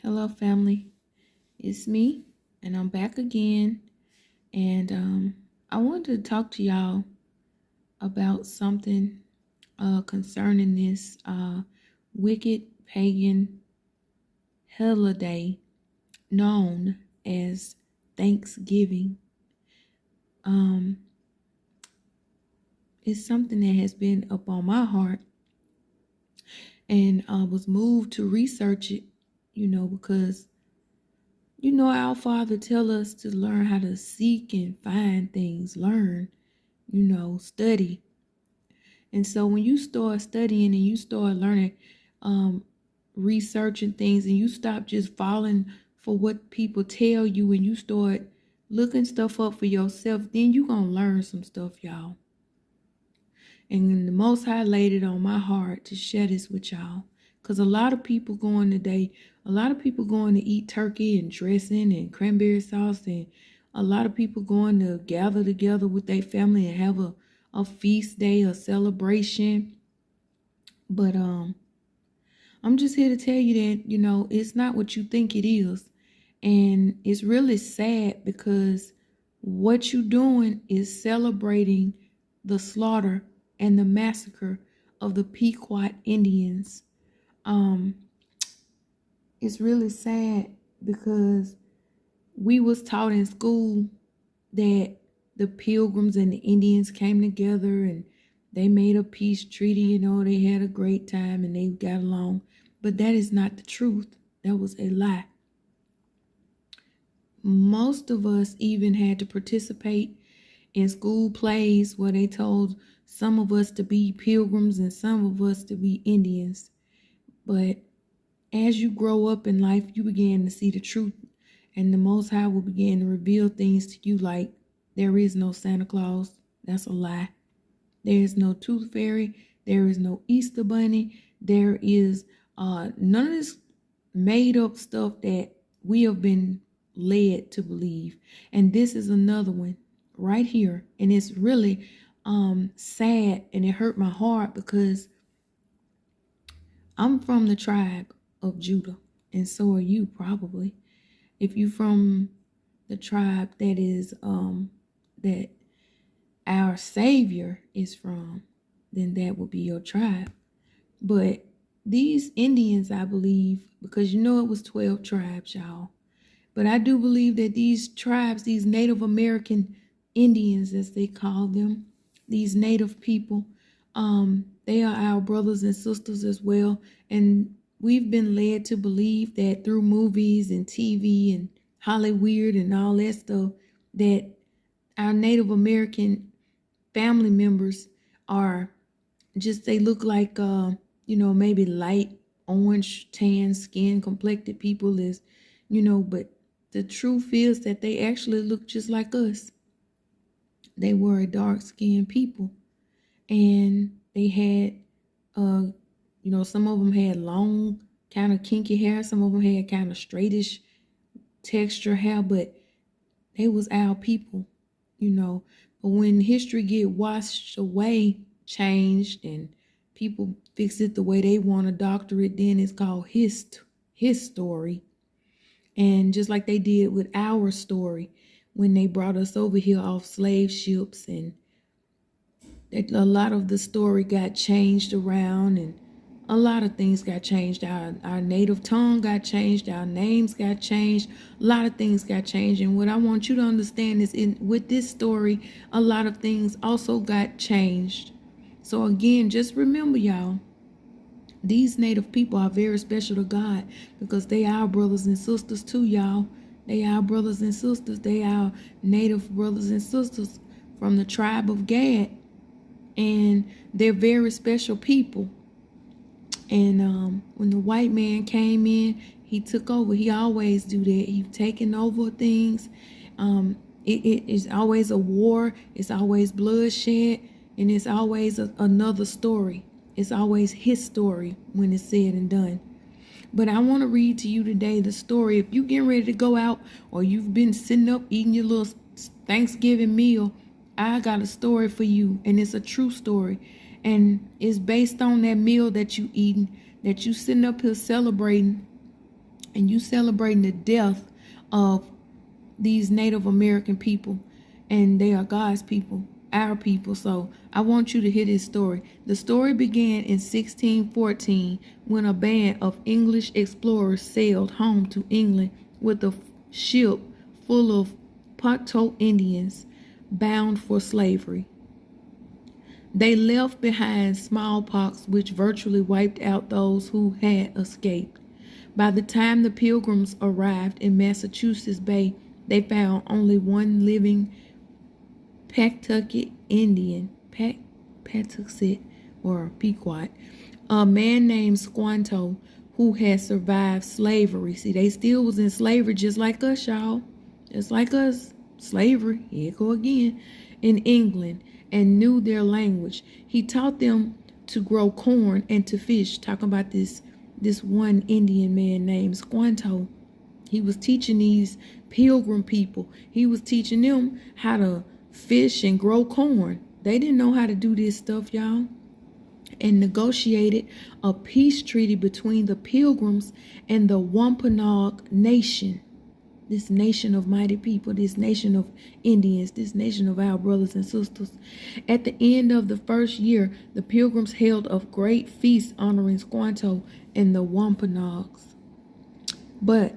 Hello, family. It's me, and I'm back again. And I wanted to talk to y'all about something concerning this wicked pagan holiday known as Thanksgiving. Um, it's something that has been up on my heart, and I was moved to research it. Because our Father tell us to learn how to seek and find things, learn, study. And so when you start studying and you start learning, um, researching things, and you stop just falling for what people tell you, and you start looking stuff up for yourself, then you gonna learn some stuff, y'all. And the Most High laid it on my heart to share this with y'all. Because a lot of people going today, a lot of people going to eat turkey and dressing and cranberry sauce, and a lot of people going to gather together with their family and have a feast day, a celebration. But I'm just here to tell you that, it's not what you think it is. And it's really sad because what you're doing is celebrating the slaughter and the massacre of the Pequot Indians. Um, it's really sad because we was taught in school that the Pilgrims and the Indians came together and they made a peace treaty, they had a great time and they got along. But that is not the truth. That was a lie. Most of us even had to participate in school plays where they told some of us to be pilgrims and some of us to be Indians. But as you grow up in life, you begin to see the truth, and the Most High will begin to reveal things to you like there is no Santa Claus. That's a lie. There is no Tooth Fairy. There is no Easter Bunny. There is none of this made up stuff that we have been led to believe. And this is another one right here. And it's really sad, and it hurt my heart because I'm from the tribe of Judah, and so are you probably. If you from the tribe that is that our Savior is from, then that would be your tribe. But these Indians, I believe, because it was 12 tribes, y'all. But I do believe that these tribes, these Native American Indians, as they call them, these Native people, they are our brothers and sisters as well. And we've been led to believe that through movies and TV and Hollywood and all that stuff, that our Native American family members are just, they look like, maybe light orange, tan skin complected people is, but the truth is that they actually look just like us. They were a dark-skinned people, and they had, some of them had long, kind of kinky hair. Some of them had kind of straightish texture hair, but they was our people, But when history get washed away, changed, and people fix it the way they want to doctor it, then it's called his story. And just like they did with our story when they brought us over here off slave ships, and a lot of the story got changed around, and a lot of things got changed. Our native tongue got changed, our names got changed, a lot of things got changed. And what I want you to understand is, with this story, a lot of things also got changed. So again, just remember, y'all, these Native people are very special to God because they are brothers and sisters too, y'all. They are brothers and sisters. They are Native brothers and sisters from the tribe of Gad. And they're very special people. And when the white man came in, he took over. He always do that. He's taking over things. It is always a war. It's always bloodshed. And it's always another story. It's always his story when it's said and done. But I want to read to you today the story. If you getting ready to go out, or you've been sitting up eating your little Thanksgiving meal, I got a story for you, and it's a true story. And it's based on that meal that you eating, that you sitting up here celebrating and you celebrating the death of these Native American people, and they are God's people, our people. So I want you to hear this story. The story began in 1614 when a band of English explorers sailed home to England with a ship full of Pocto Indians bound for slavery. They left behind smallpox, which virtually wiped out those who had escaped. By the time the Pilgrims arrived in Massachusetts Bay, they found only one living Patuxet Indian, Patuxet or Pequot, a man named Squanto, who had survived slavery. See, they still was in slavery just like us, y'all. Just like us. Slavery, here it go again, in England, and knew their language. He taught them to grow corn and to fish. Talking about this one Indian man named Squanto. He was teaching these Pilgrim people. He was teaching them how to fish and grow corn. They didn't know how to do this stuff, y'all. And negotiated a peace treaty between the Pilgrims and the Wampanoag Nation. This nation of mighty people, this nation of Indians, this nation of our brothers and sisters. At the end of the first year, the Pilgrims held a great feast honoring Squanto and the Wampanoags. But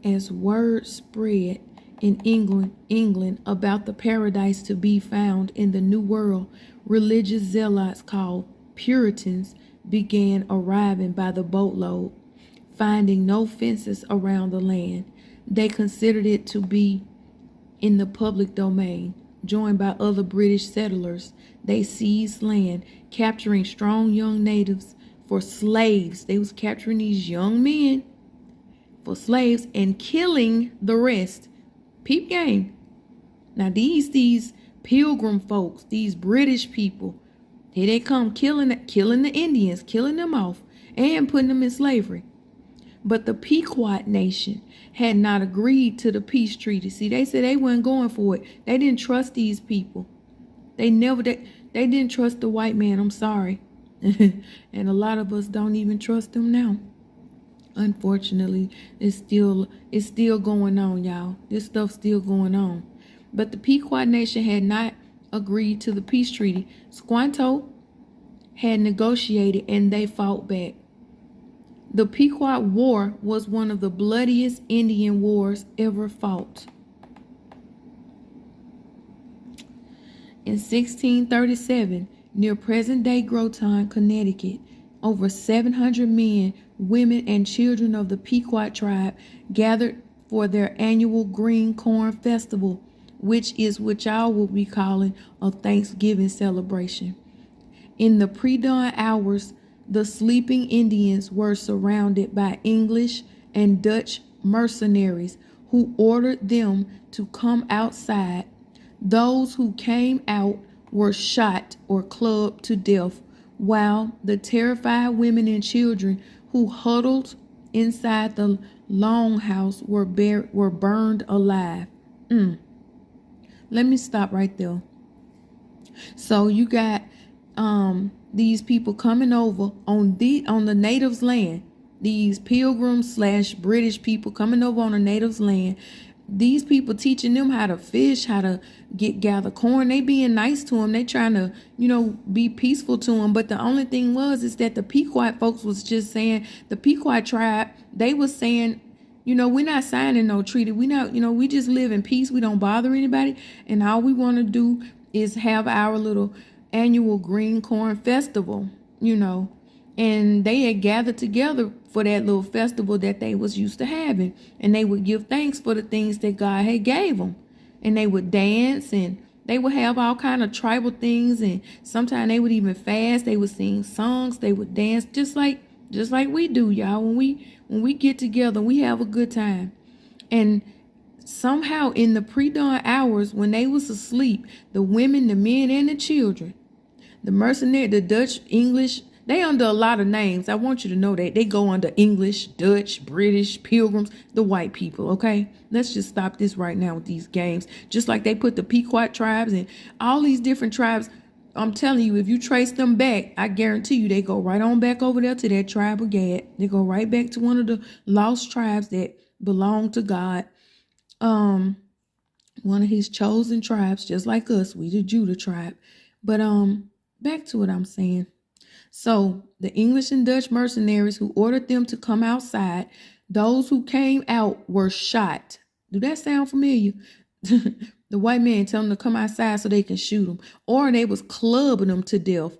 as word spread in England about the paradise to be found in the New World, religious zealots called Puritans began arriving by the boatload, finding no fences around the land. They considered it to be in the public domain. Joined by other British settlers, they seized land, capturing strong young natives for slaves. They was capturing these young men for slaves and killing the rest. Peep game. Now these Pilgrim folks, these British people, here they come killing the Indians, killing them off and putting them in slavery. But the Pequot Nation had not agreed to the peace treaty. See, they said they weren't going for it. They didn't trust these people. They didn't trust the white man. I'm sorry. And a lot of us don't even trust them now. Unfortunately, it's still going on, y'all. This stuff's still going on. But the Pequot Nation had not agreed to the peace treaty. Squanto had negotiated and they fought back. The Pequot War was one of the bloodiest Indian wars ever fought. In 1637, near present-day Groton, Connecticut, over 700 men, women, and children of the Pequot tribe gathered for their annual Green Corn Festival, which is what y'all will be calling a Thanksgiving celebration. In the pre-dawn hours, the sleeping Indians were surrounded by English and Dutch mercenaries who ordered them to come outside. Those who came out were shot or clubbed to death, while the terrified women and children who huddled inside the longhouse were burned alive. Let me stop right there. So you got these people coming over on the natives' land. These Pilgrims / British people coming over on the natives' land. These people teaching them how to fish, how to gather corn. They being nice to them. They trying to, be peaceful to them. But the only thing is that the Pequot folks was just saying, the Pequot tribe, they was saying, we're not signing no treaty. We not, we just live in peace. We don't bother anybody. And all we want to do is have our little annual Green Corn Festival, and they had gathered together for that little festival that they was used to having, and they would give thanks for the things that God had gave them, and they would dance, and they would have all kind of tribal things, and sometimes they would even fast. They would sing songs, they would dance, just like we do, y'all. When we get together, we have a good time. And somehow in the pre-dawn hours, when they was asleep, the women, the men, and the children, the mercenary, the Dutch, English, they under a lot of names. I want you to know that they go under English, Dutch, British, Pilgrims, the white people, okay? Let's just stop this right now with these games. Just like they put the Pequot tribes and all these different tribes I'm telling you, if you trace them back, I guarantee you they go right on back over there to that tribe of Gad. They go right back to one of the lost tribes that belong to God. Um, one of his chosen tribes, just like us, we the Judah tribe. But back to what I'm saying. So the English and Dutch mercenaries who ordered them to come outside, those who came out were shot. Do that sound familiar? The white man tell them to come outside so they can shoot them, or they was clubbing them to death.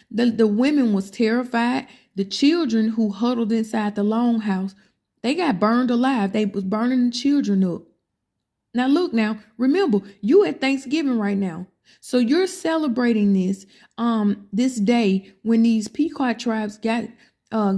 The women was terrified. The children who huddled inside the longhouse, they got burned alive. They was burning the children up. Now look, now remember, you at Thanksgiving right now, so you're celebrating this day when these Pequot tribes got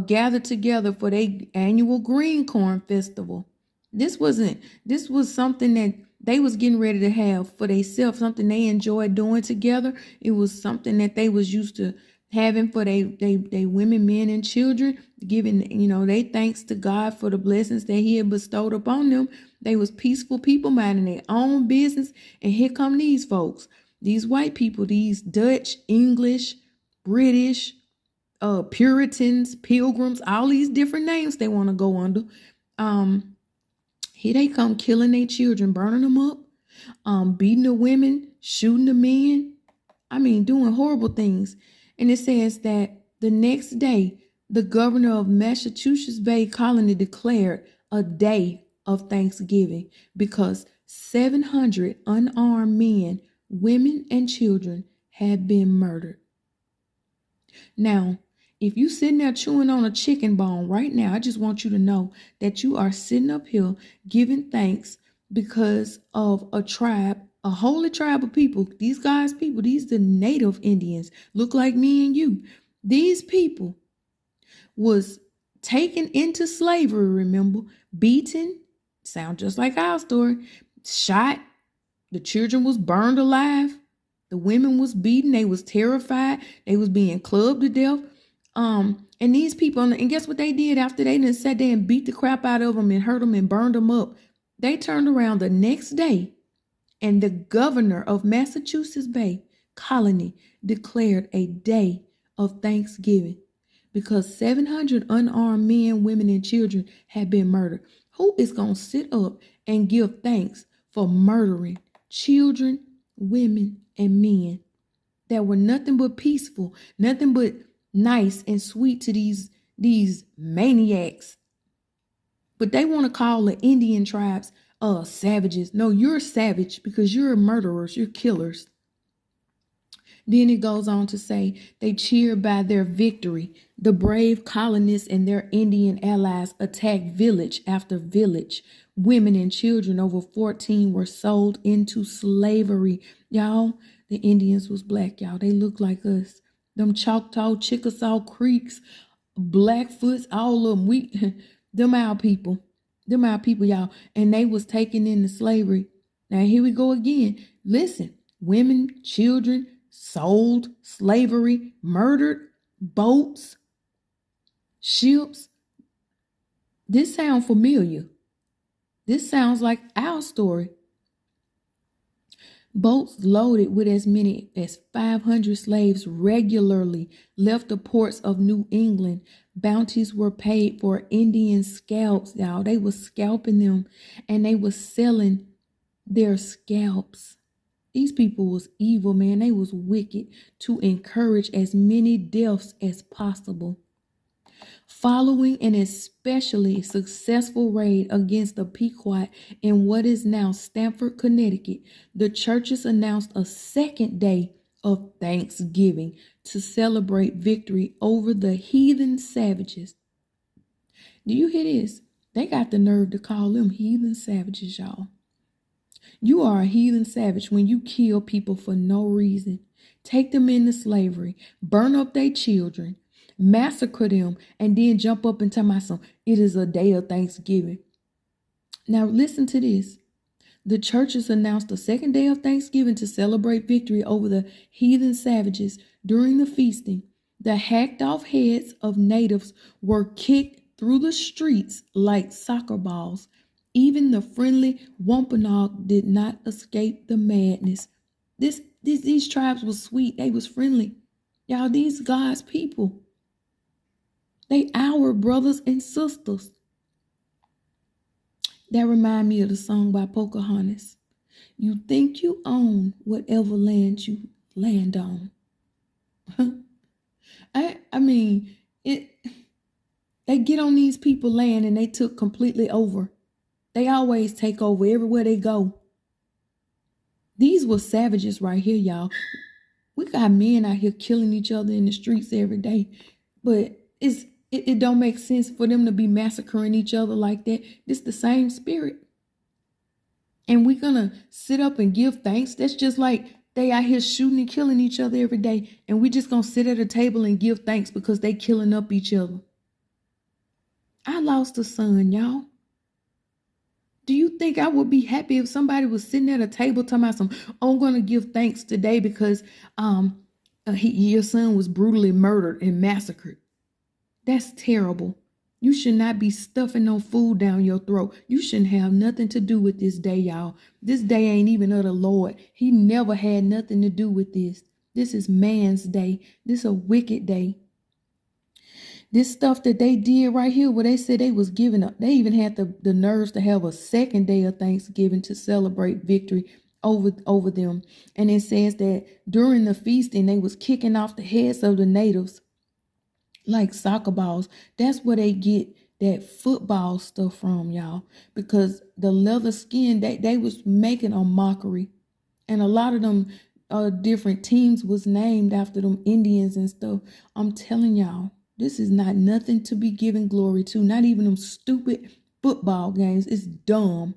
gathered together for their annual green corn festival. This was something that they was getting ready to have for themselves, something they enjoyed doing together. It was something that they was used to having for they women, men, and children, giving they thanks to God for the blessings that He had bestowed upon them. They was peaceful people minding their own business, and here come these folks, these white people, these Dutch, English, British, Puritans, Pilgrims, all these different names they want to go under. Here they come killing their children, burning them up, beating the women, shooting the men. I mean, doing horrible things. And it says that the next day, the governor of Massachusetts Bay Colony declared a day of Thanksgiving because 700 unarmed men, women, and children had been murdered. Now, if you sitting there chewing on a chicken bone right now, I just want you to know that you are sitting up here giving thanks because of a tribe, a holy tribe of people. These guys, people, these the native Indians, look like me and you. These people was taken into slavery, remember, beaten, sound just like our story, shot, the children was burned alive, the women was beaten, they was terrified, they was being clubbed to death. And these people, and guess what they did after they done sat there and beat the crap out of them and hurt them and burned them up? They turned around the next day, and the governor of Massachusetts Bay Colony declared a day of Thanksgiving because 700 unarmed men, women, and children had been murdered. Who is going to sit up and give thanks for murdering children, women, and men that were nothing but peaceful, nothing but nice and sweet to these maniacs? But they want to call the Indian tribes savages. No, you're savage because you're murderers, you're killers. Then it goes on to say they cheered by their victory. The brave colonists and their Indian allies attacked village after village. Women and children over 14 were sold into slavery. Y'all, the Indians was black, y'all. They look like us. Them Choctaw, Chickasaw Creeks, Blackfoots, all of them. Them our people, y'all. And they was taken into slavery. Now here we go again. Listen, women, children, sold, slavery, murdered, boats, ships. This sounds familiar. This sounds like our story. Boats loaded with as many as 500 slaves regularly left the ports of New England. Bounties were paid for Indian scalps, y'all. They was scalping them, and they was selling their scalps. These people was evil, man. They was wicked to encourage as many deaths as possible. Following an especially successful raid against the Pequot in what is now Stamford, Connecticut, the churches announced a second day of Thanksgiving to celebrate victory over the heathen savages. Do you hear this? They got the nerve to call them heathen savages, y'all. You are a heathen savage when you kill people for no reason, take them into slavery, burn up their children, massacre them, and then jump up and tell my son, it is a day of Thanksgiving. Now listen to this. The churches announced a second day of Thanksgiving to celebrate victory over the heathen savages. During the feasting, the hacked off heads of natives were kicked through the streets like soccer balls. Even the friendly Wampanoag did not escape the madness. This These tribes was sweet. They was friendly. Y'all, these God's people. They our brothers and sisters. That remind me of the song by Pocahontas. You think you own whatever land you land on. I mean, they get on these people land and they took completely over. They always take over everywhere they go. These were savages right here, y'all. We got men out here killing each other in the streets every day, but it don't make sense for them to be massacring each other like that. It's the same spirit. And we're gonna sit up and give thanks. That's just like they out here shooting and killing each other every day, and we just gonna sit at a table and give thanks because they killing up each other. I lost a son, y'all. Do you think I would be happy if somebody was sitting at a table talking about I'm going to give thanks today because your son was brutally murdered and massacred? That's terrible. You should not be stuffing no food down your throat. You shouldn't have nothing to do with this day, y'all. This day ain't even of the Lord. He never had nothing to do with this. This is man's day. This is a wicked day. This stuff that they did right here, where they said they was giving up, they even had the nerves to have a second day of Thanksgiving to celebrate victory over them. And it says that during the feasting, they was kicking off the heads of the natives like soccer balls. That's where they get that football stuff from, y'all, because the leather skin, they was making a mockery. And a lot of them different teams was named after them Indians and stuff. I'm telling y'all, this is not nothing to be given glory to. Not even them stupid football games. It's dumb.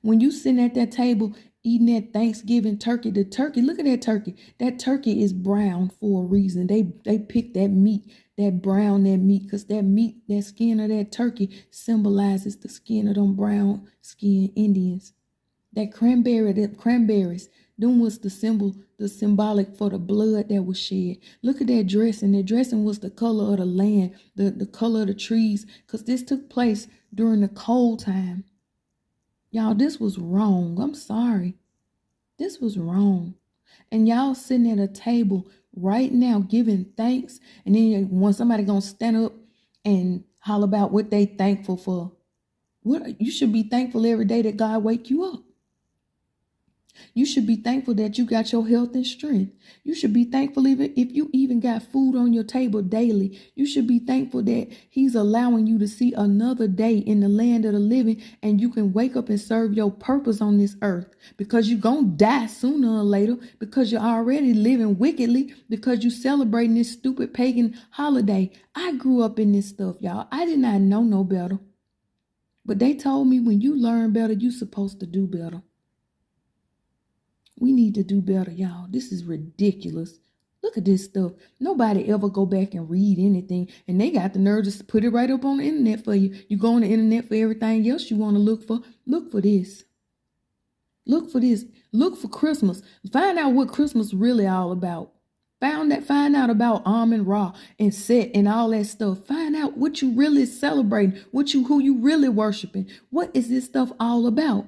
When you sitting at that table eating that Thanksgiving turkey, the turkey, look at that turkey. That turkey is brown for a reason. They picked that meat, that meat, because that meat, that skin of that turkey symbolizes the skin of them brown skin Indians. That cranberries, them was the symbolic for the blood that was shed. Look at that dressing. The dressing was the color of the land, the color of the trees, because this took place during the cold time. Y'all, this was wrong. I'm sorry. This was wrong. And y'all sitting at a table right now giving thanks, and then when somebody gonna stand up and holler about what they thankful for. What you should be thankful every day that God wake you up. You should be thankful that you got your health and strength. You should be thankful even if you even got food on your table daily. You should be thankful that he's allowing you to see another day in the land of the living, and you can wake up and serve your purpose on this earth, because you're going to die sooner or later, because you're already living wickedly, because you're celebrating this stupid pagan holiday. I grew up in this stuff, y'all. I did not know no better. But they told me when you learn better, you're supposed to do better. We need to do better, y'all. This is ridiculous. Look at this stuff. Nobody ever go back and read anything. And they got the nerve to put it right up on the internet for you. You go on the internet for everything else you want to look for. Look for this. Look for this. Look for Christmas. Find out what Christmas really all about. Find out about Amun-Ra and Set and all that stuff. Find out what you really celebrating. Who you really worshiping. What is this stuff all about?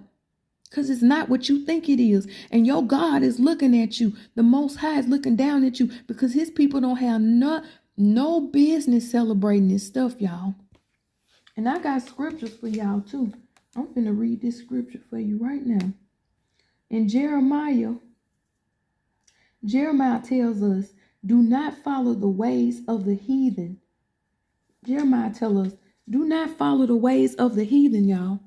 Because it's not what you think it is. And your God is looking at you. The Most High is looking down at you, because his people don't have no business celebrating this stuff, y'all. And I got scriptures for y'all too. I'm finna read this scripture for you right now. In Jeremiah tells us, do not follow the ways of the heathen. Jeremiah tells us, do not follow the ways of the heathen, y'all.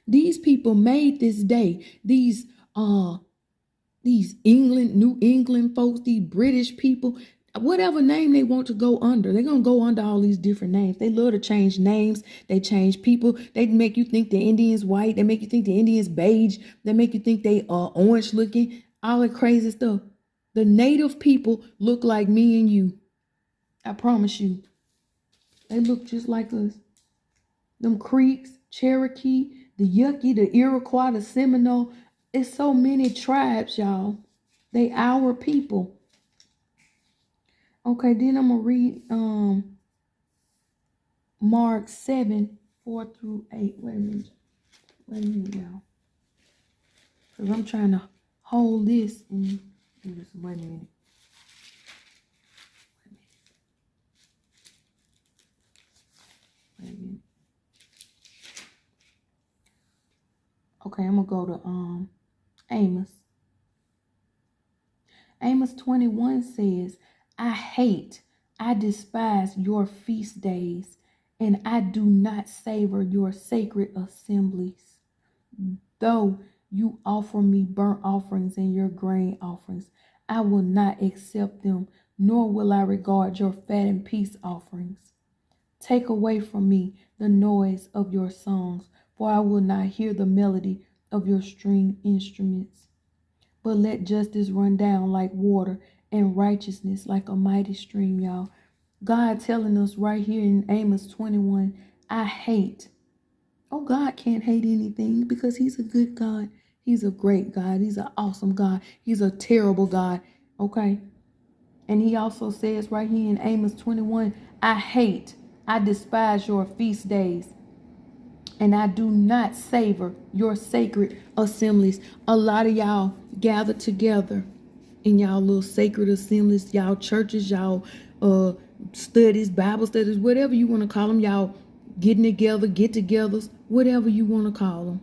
These people made this day. These New England folks, these British people, whatever name they want to go under, they're going to go under all these different names. They love to change names. They change people. They make you think the Indians white. They make you think the Indians beige. They make you think they are orange looking. All that crazy stuff. The native people look like me and you. I promise you. They look just like us. Them Creeks, Cherokee, the Yuki, the Iroquois, the Seminole. It's so many tribes, y'all. They our people. Okay, then I'm going to read Mark 7, 4 through 8. Wait a minute, y'all. Because I'm trying to hold this and do this. Wait a minute. Wait a minute. Okay, I'm going to go to Amos. Amos 21 says, I despise your feast days, and I do not savor your sacred assemblies. Though you offer me burnt offerings and your grain offerings, I will not accept them, nor will I regard your fat and peace offerings. Take away from me the noise of your songs, for I will not hear the melody of your string instruments. But let justice run down like water and righteousness like a mighty stream, y'all. God telling us right here in Amos 21, I hate. Oh, God can't hate anything because he's a good God. He's a great God. He's an awesome God. He's a terrible God. Okay. And he also says right here in Amos 21, I despise your feast days, and I do not savor your sacred assemblies. A lot of y'all gather together in y'all little sacred assemblies, y'all churches, y'all studies, Bible studies, whatever you want to call them, y'all getting together, get-togethers, whatever you want to call them.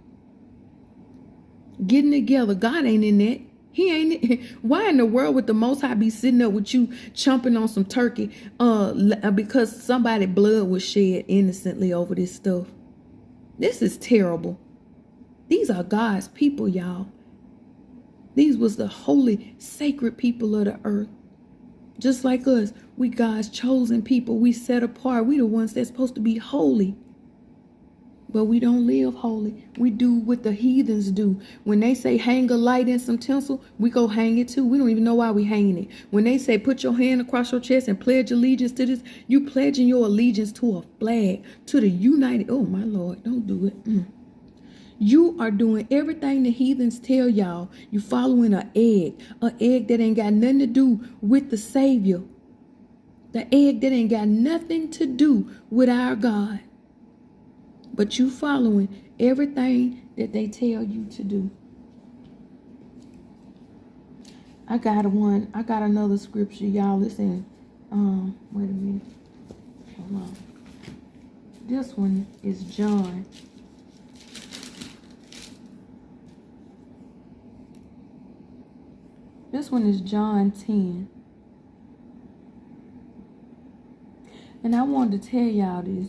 Getting together. God ain't in that. He ain't. Why in the world would the Most High be sitting up with you chomping on some turkey because somebody blood was shed innocently over this stuff? This is terrible. These are God's people, y'all. These was the holy, sacred people of the earth. Just like us, we God's chosen people. We set apart. We the ones that's supposed to be holy. But we don't live holy. We do what the heathens do. When they say hang a light in some tinsel, we go hang it too. We don't even know why we hanging it. When they say put your hand across your chest and pledge allegiance to this, you pledging your allegiance to a flag, to the United. Oh my Lord, don't do it. You are doing everything the heathens tell y'all. You following an egg that ain't got nothing to do with the Savior. The egg that ain't got nothing to do with our God. But you following everything that they tell you to do. I got another scripture, y'all. Listen. Wait a minute. Hold on. This one is John. This one is John 10. And I wanted to tell y'all this.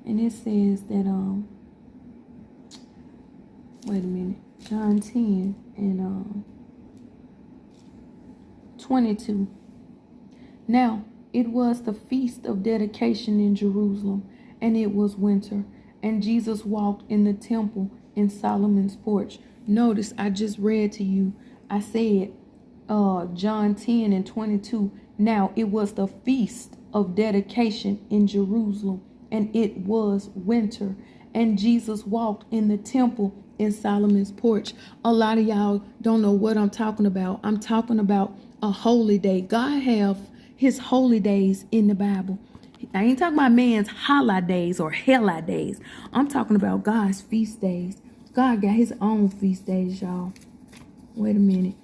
And it says that, wait a minute. John 10 and 22. Now, it was the feast of dedication in Jerusalem, and it was winter. And Jesus walked in the temple in Solomon's porch. Notice I just read to you. I said, John 10 and 22. Now, it was the feast of dedication in Jerusalem, and it was winter. And Jesus walked in the temple in Solomon's porch. A lot of y'all don't know what I'm talking about. I'm talking about a holy day. God have his holy days in the Bible. I ain't talking about man's holidays or holidays. I'm talking about God's feast days. God got his own feast days, y'all. Wait a minute.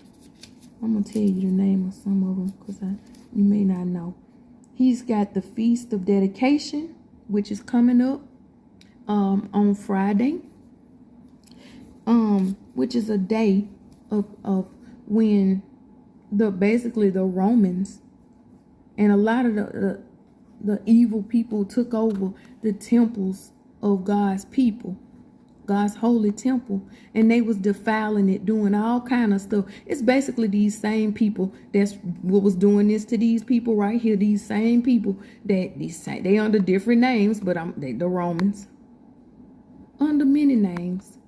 I'm going to tell you the name of some of them because you may not know. He's got the Feast of Dedication, which is coming up on Friday, which is a day of when basically the Romans and a lot of the evil people took over the temples of God's people, God's holy temple, and they was defiling it, doing all kind of stuff. It's basically these same people that's what was doing this to these people right here. These same people they under different names, but they the Romans under many names,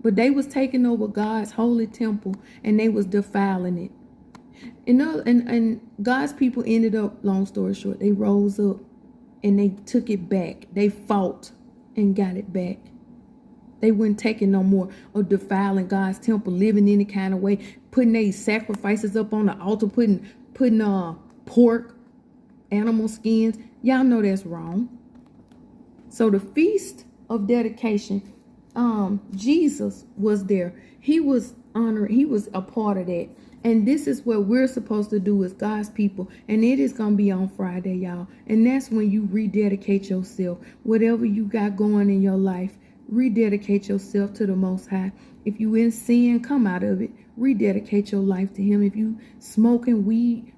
but they was taking over God's holy temple and they was defiling it. And God's people ended up, long story short, they rose up and they took it back. They fought and got it back. They weren't taking no more of defiling God's temple, living any kind of way, putting these sacrifices up on the altar, putting pork, animal skins. Y'all know that's wrong. So the Feast of Dedication Jesus was there. He was honored. He was a part of that. And this is what we're supposed to do as God's people. And it is going to be on Friday, y'all. And that's when you rededicate yourself. Whatever you got going in your life, rededicate yourself to the Most High. If you in sin, come out of it. Rededicate your life to Him. If you smoking weed,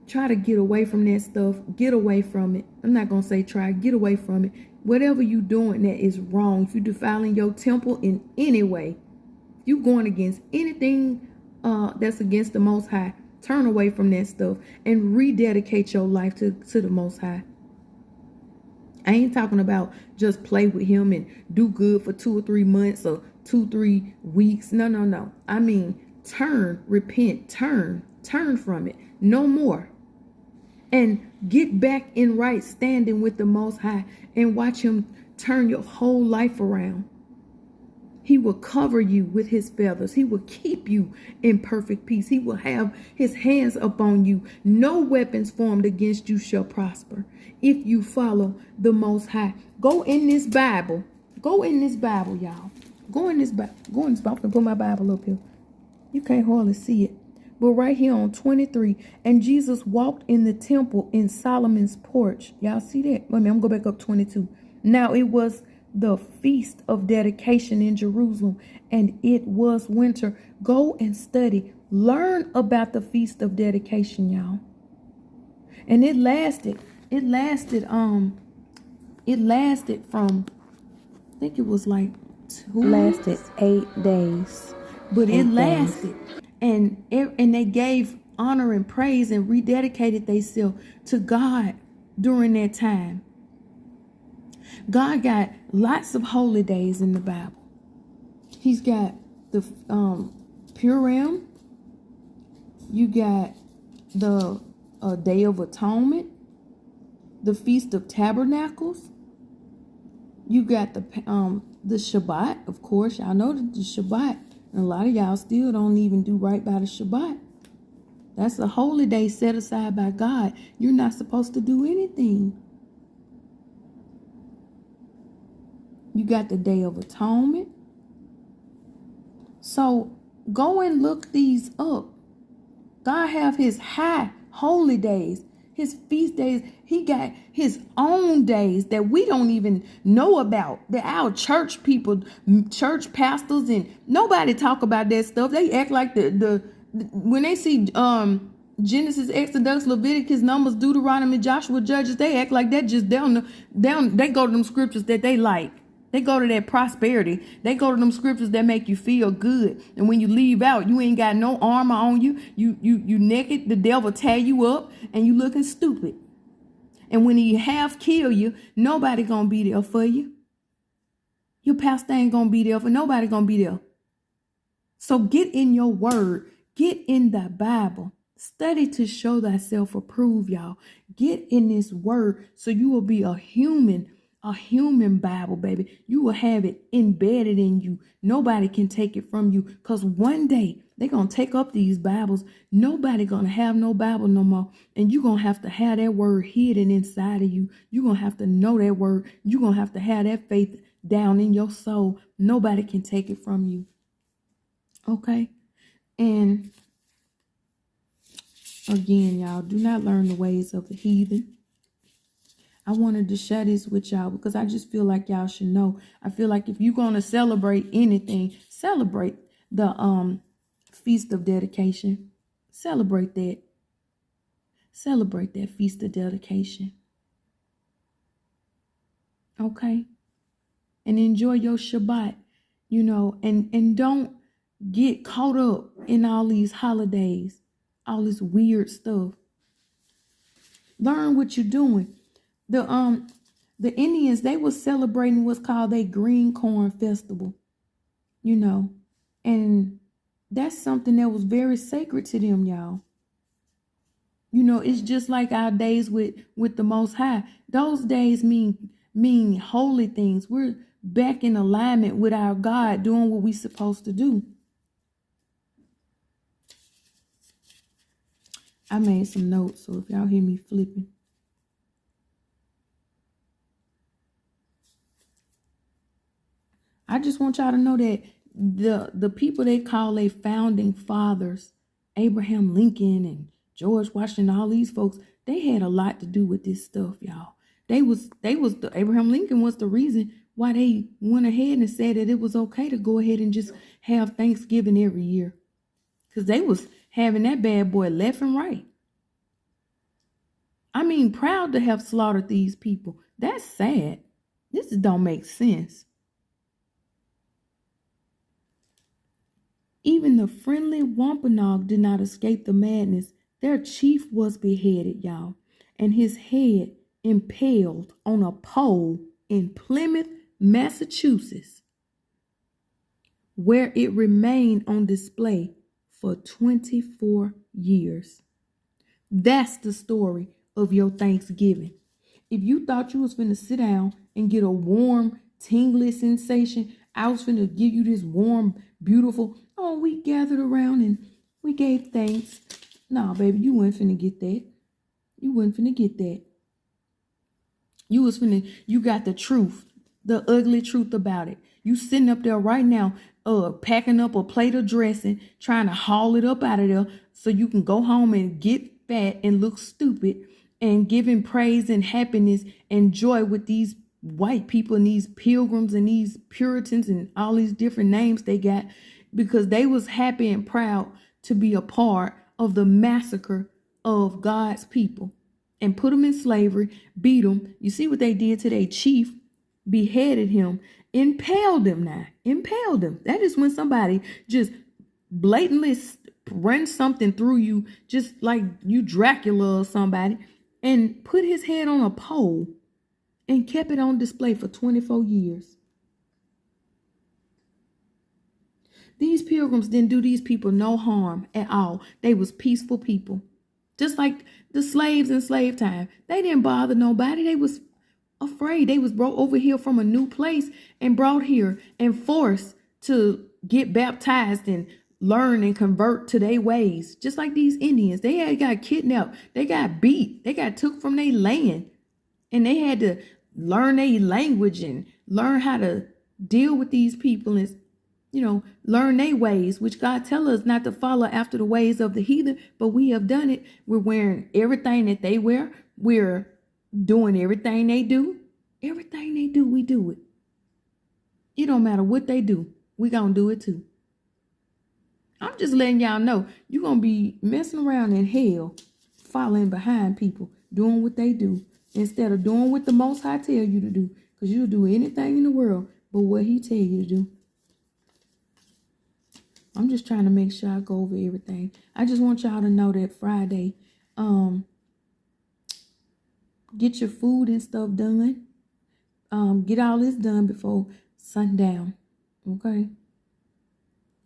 try to get away from that stuff. Get away from it. I'm not going to say try. Get away from it. Whatever you doing that is wrong. If you defiling your temple in any way, if you going against anything that's against the Most High, turn away from that stuff and rededicate your life to the Most High. I ain't talking about just play with Him and do good for 2 or 3 months or 2-3 weeks. No. I mean, turn, repent, turn from it. No more. And get back in right standing with the Most High and watch Him turn your whole life around. He will cover you with His feathers. He will keep you in perfect peace. He will have His hands upon you. No weapons formed against you shall prosper if you follow the Most High. Go in this Bible. Go in this Bible, y'all. Go in this Bible. I'm going to put my Bible up here. You can't hardly see it. But right here on 23, and Jesus walked in the temple in Solomon's porch. Y'all see that? Wait a minute, I'm going to go back up 22. Now it was the feast of dedication in Jerusalem, and it was winter. Go and study. Learn about the feast of dedication, y'all. And it lasted from, I think it was like 8 days. But it lasted. And they gave honor and praise and rededicated themselves to God during that time. God got lots of holy days in the Bible. He's got the Purim. You got the Day of Atonement, the Feast of Tabernacles. You got the Shabbat, of course. Y'all know the Shabbat. And a lot of y'all still don't even do right by the Shabbat. That's a holy day set aside by God. You're not supposed to do anything. You got the Day of Atonement. So go and look these up. God have His high holy days, His feast days. He got His own days that we don't even know about. That our church people, church pastors, and nobody talk about that stuff. They act like the when they see Genesis, Exodus, Leviticus, Numbers, Deuteronomy, Joshua, Judges, they act like that just down. They go to them scriptures that they like. They go to that prosperity. They go to them scriptures that make you feel good. And when you leave out, you ain't got no armor on you. You naked. The devil tear you up and you looking stupid. And when he half kill you, nobody gonna be there for you. Your pastor ain't gonna be there for nobody gonna be there. So get in your word. Get in the Bible. Study to show thyself approved, y'all. Get in this word so you will be a human Bible, baby. You will have it embedded in you. Nobody can take it from you, because one day they're going to take up these Bibles. Nobody going to have no Bible no more. And you're going to have that word hidden inside of you. You're going to have to know that word. You're going to have that faith down in your soul. Nobody can take it from you. Okay? And again, y'all, do not learn the ways of the heathen. I wanted to share this with y'all because I just feel like y'all should know. I feel like if you're going to celebrate anything, celebrate the Feast of Dedication. Celebrate that. Celebrate that Feast of Dedication. Okay? And enjoy your Shabbat, and don't get caught up in all these holidays, all this weird stuff. Learn what you're doing. The Indians, they were celebrating what's called a green corn festival, and that's something that was very sacred to them, y'all. It's just like our days with the Most High. Those days mean holy things. We're back in alignment with our God, doing what we're supposed to do. I made some notes, so if y'all hear me flipping. I just want y'all to know that the people they call a founding fathers, Abraham Lincoln and George Washington, all these folks, they had a lot to do with this stuff, y'all. Abraham Lincoln was the reason why they went ahead and said that it was okay to go ahead and just have Thanksgiving every year. Because they was having that bad boy left and right. I mean, proud to have slaughtered these people. That's sad. This don't make sense. Even the friendly Wampanoag did not escape the madness. Their chief was beheaded, y'all, and his head impaled on a pole in Plymouth, Massachusetts, where it remained on display for 24 years. That's the story of your Thanksgiving. If you thought you was finna sit down and get a warm, tingly sensation, I was finna give you this warm, beautiful, oh, we gathered around and we gave thanks. Nah, baby, you wasn't finna get that. You wasn't finna get that. You got the truth, the ugly truth about it. You sitting up there right now, packing up a plate of dressing, trying to haul it up out of there so you can go home and get fat and look stupid, and giving praise and happiness and joy with these white people and these pilgrims and these Puritans and all these different names they got, because they was happy and proud to be a part of the massacre of God's people and put them in slavery, beat them. You see what they did to their chief, beheaded him, impaled him now, impaled him. That is when somebody just blatantly runs something through you, just like you Dracula or somebody, and put his head on a pole and kept it on display for 24 years. These pilgrims didn't do these people no harm at all. They was peaceful people. Just like the slaves in slave time. They didn't bother nobody. They was afraid. They was brought over here from a new place and brought here and forced to get baptized and learn and convert to their ways. Just like these Indians. They had got kidnapped. They got beat. They got took from their land. And they had to learn their language and learn how to deal with these people and, learn their ways, which God tell us not to follow after the ways of the heathen, but we have done it. We're wearing everything that they wear. We're doing everything they do. Everything they do, we do it. It don't matter what they do. We gonna do it too. I'm just letting y'all know you're gonna be messing around in hell, following behind people, doing what they do, instead of doing what the Most High tell you to do, because you'll do anything in the world but what he tell you to do. I'm just trying to make sure I go over everything. I just want y'all to know that Friday, get your food and stuff done. Get all this done before sundown. Okay.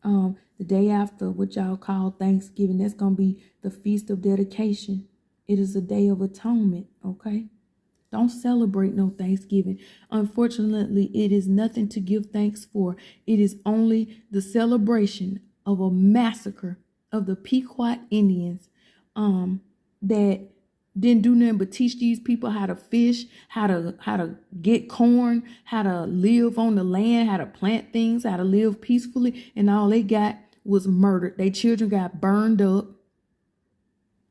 The day after, what y'all call Thanksgiving, that's gonna be the Feast of Dedication. It is a day of atonement. Okay. Don't celebrate no Thanksgiving. Unfortunately, it is nothing to give thanks for. It is only the celebration of a massacre of the Pequot Indians that didn't do nothing but teach these people how to fish, how to get corn, how to live on the land, how to plant things, how to live peacefully, and all they got was murdered. Their children got burned up,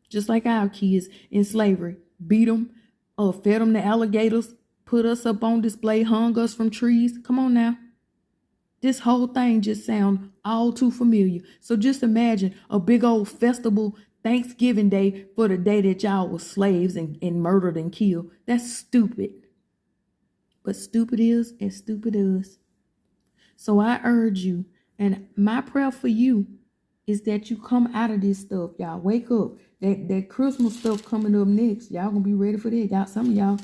just like our kids in slavery. Beat them, fed them to alligators, put us up on display, hung us from trees. Come on now. This whole thing just sounds all too familiar. So just imagine a big old festival Thanksgiving Day for the day that y'all was slaves and murdered and killed. That's stupid. But stupid is as stupid is. So I urge you, and my prayer for you is that you come out of this stuff. Y'all wake up. That Christmas stuff coming up next. Y'all gonna be ready for that. Y'all, some of y'all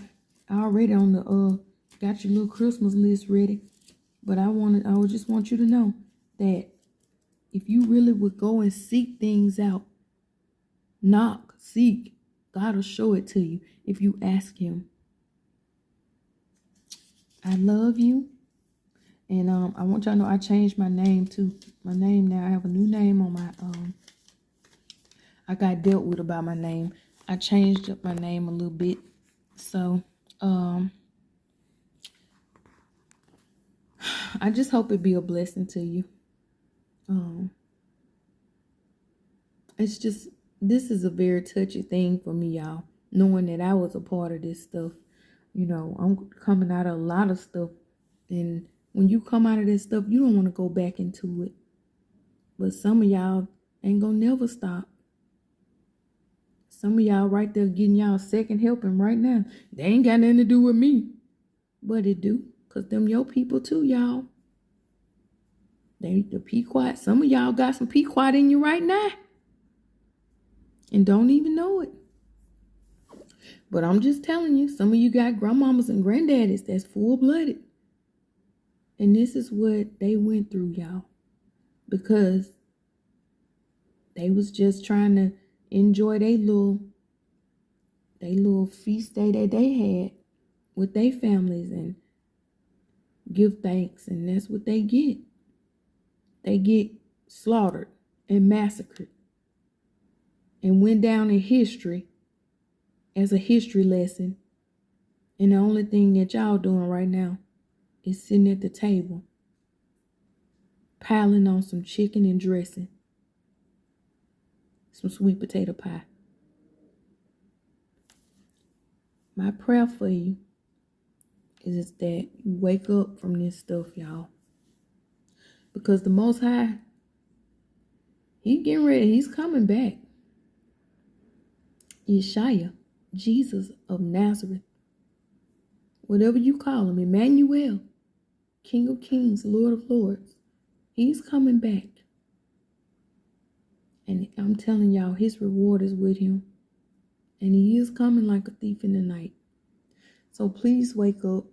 already on the got your little Christmas list ready. But I would just want you to know that if you really would go and seek things out, knock, seek, God will show it to you if you ask him. I love you. And I want y'all to know I changed my name too. My name now, I have a new name on my I got dealt with about my name. I changed up my name a little bit. So I just hope it be a blessing to you. It's just, this is a very touchy thing for me, y'all, knowing that I was a part of this stuff. You know, I'm coming out of a lot of stuff, and when you come out of this stuff, you don't want to go back into it. But some of y'all ain't gonna never stop. Some of y'all right there getting y'all second helping right now. They ain't got nothing to do with me, but it do, cause them your people too, y'all. They the Pequot. Some of y'all got some Pequot in you right now, and don't even know it. But I'm just telling you, some of you got grandmamas and granddaddies that's full-blooded. And this is what they went through, y'all. Because they was just trying to enjoy their little feast day that they had with their families and give thanks. And that's what they get. They get slaughtered and massacred and went down in history as a history lesson. And the only thing that y'all doing right now is sitting at the table, piling on some chicken and dressing, some sweet potato pie. My prayer for you is that you wake up from this stuff, y'all. Because the Most High, He getting ready. He's coming back. Yeshua, Jesus of Nazareth, whatever you call him, Emmanuel, King of Kings, Lord of Lords, He's coming back. And I'm telling y'all, His reward is with Him. And He is coming like a thief in the night. So please wake up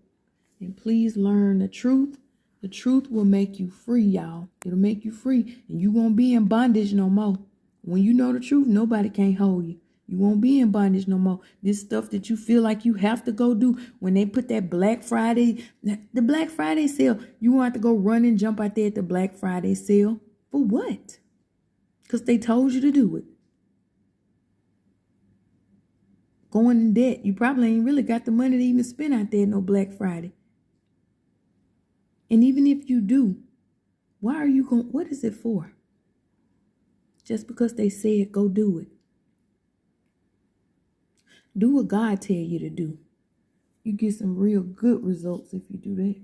and please learn the truth. The truth will make you free, y'all. It'll make you free. And you won't be in bondage no more. When you know the truth, nobody can't hold you. You won't be in bondage no more. This stuff that you feel like you have to go do, when they put that Black Friday, the Black Friday sale, you won't have to go run and jump out there at the Black Friday sale. For what? Because they told you to do it. Going in debt. You probably ain't really got the money to even spend out there no Black Friday. And even if you do, why are you going? What is it for? Just because they said go do it. Do what God tell you to do. You get some real good results if you do that.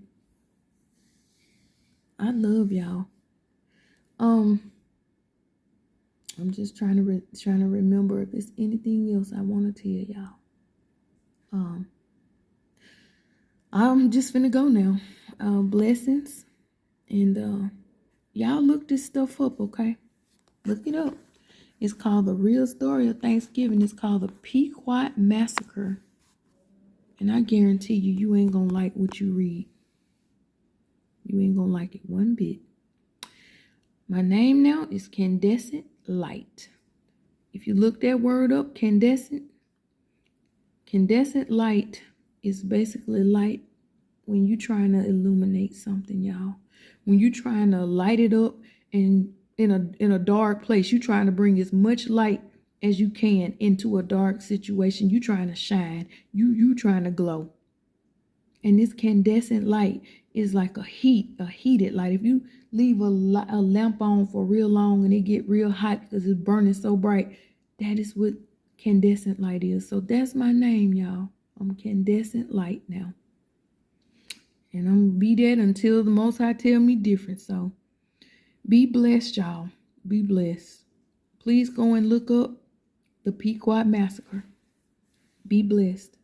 I love y'all. I'm just trying to remember if there's anything else I want to tell y'all. I'm just finna go now. Blessings, and y'all look this stuff up, okay? Look it up. It's called The Real Story of Thanksgiving. It's called the Pequot Massacre. And I guarantee you, you ain't gonna like what you read. You ain't gonna like it one bit. My name now is Candescent Light. If you look that word up, candescent light is basically light when you're trying to illuminate something, y'all. When you're trying to light it up and in a dark place, you're trying to bring as much light as you can into a dark situation. You trying to shine. You trying to glow. And this candescent light is like a heated light. If you leave a lamp on for real long and it get real hot because it's burning so bright, that is what candescent light is. So that's my name, y'all. I'm Candescent Light now. And I'm gonna be that until the Most High tell me different. So be blessed, y'all. Be blessed. Please go and look up the Pequot Massacre. Be blessed.